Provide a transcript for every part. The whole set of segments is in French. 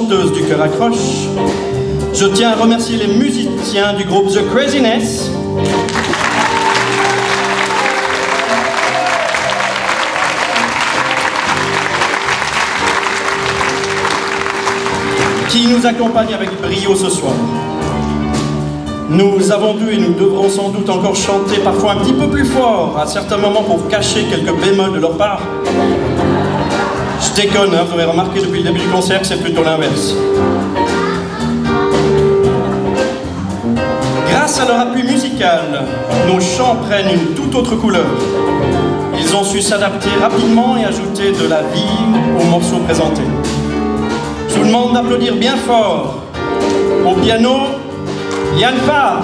chanteuse du Cœur Accroche. Je tiens à remercier les musiciens du groupe The Craziness. Qui nous accompagnent avec brio ce soir. Nous avons dû et nous devrons sans doute encore chanter parfois un petit peu plus fort à certains moments pour cacher quelques bémols de leur part. Je déconne, hein, vous avez remarqué depuis le début du concert que c'est plutôt l'inverse. Grâce à leur appui musical, nos chants prennent une toute autre couleur. Ils ont su s'adapter rapidement et ajouter de la vie aux morceaux présentés. Je vous demande d'applaudir bien fort. Au piano, Yann Farr.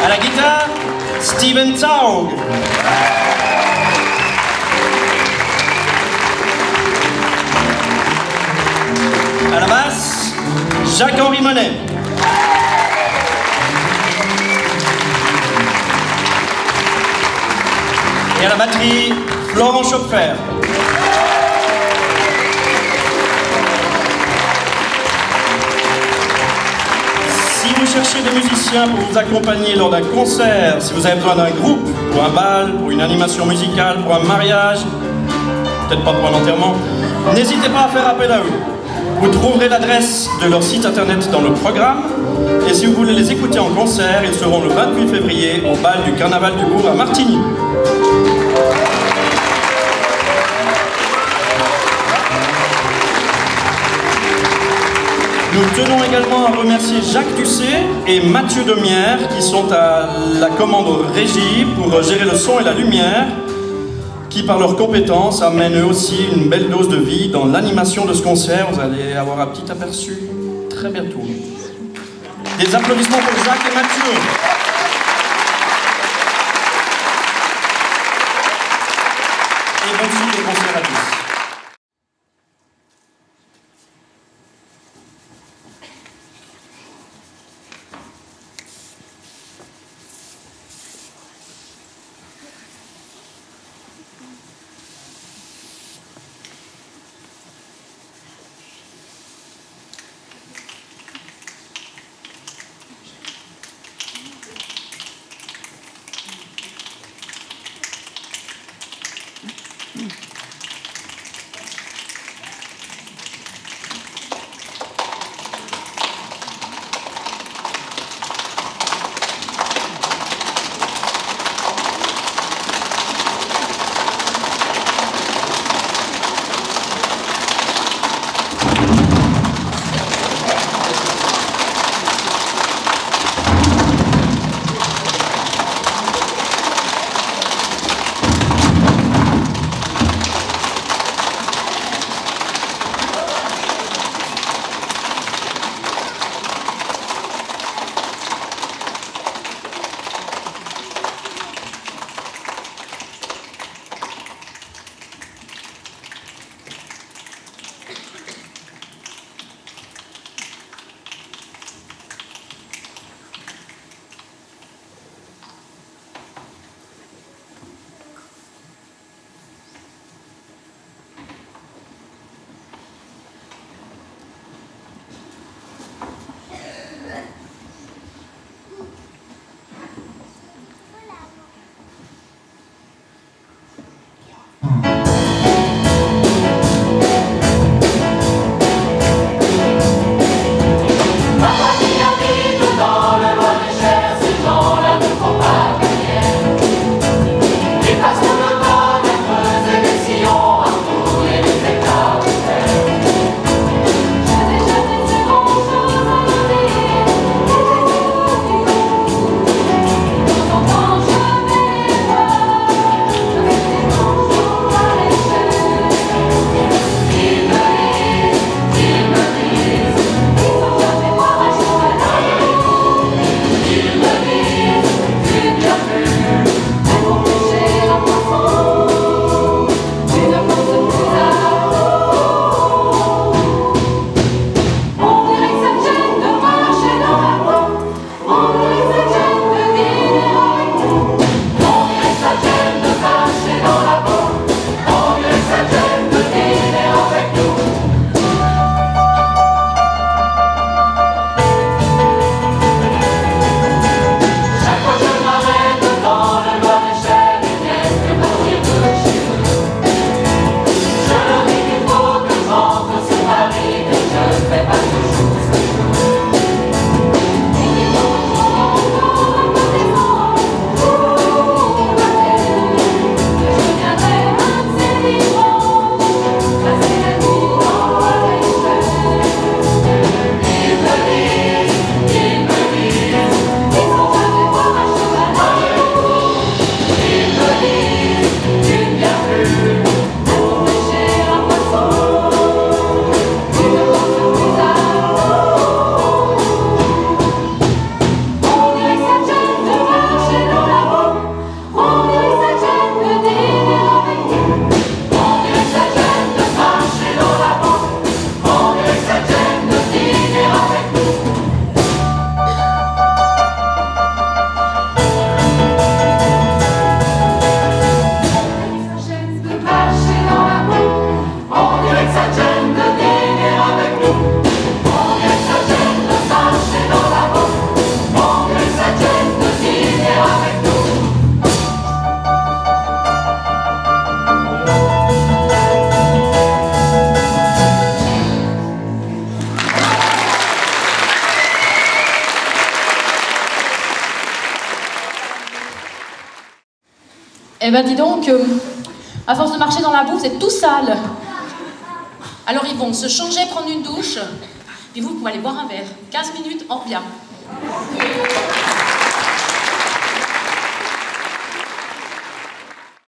À la guitare, Steven Taug. À la basse, Jacques-Henri Monet. Et à la batterie, Florent Schopfer. Si vous cherchez des musiciens pour vous accompagner lors d'un concert, si vous avez besoin d'un groupe, pour un bal, pour une animation musicale, pour un mariage, peut-être pas pour un enterrement, n'hésitez pas à faire appel à eux. Vous trouverez l'adresse de leur site internet dans le programme. Et si vous voulez les écouter en concert, ils seront le 28 février au bal du Carnaval du Bourg à Martigny. Nous tenons également à remercier Jacques Tusset et Mathieu Demière qui sont à la commande régie pour gérer le son et la lumière, qui par leurs compétences amènent eux aussi une belle dose de vie dans l'animation de ce concert. Vous allez avoir un petit aperçu très bientôt. Des applaudissements pour Jacques et Mathieu. Et bonne suite de concert à tous. Eh ben dis donc, à force de marcher dans la boue, vous êtes tout sale. Alors ils vont se changer, prendre une douche, puis vous pouvez aller boire un verre. 15 minutes, on revient.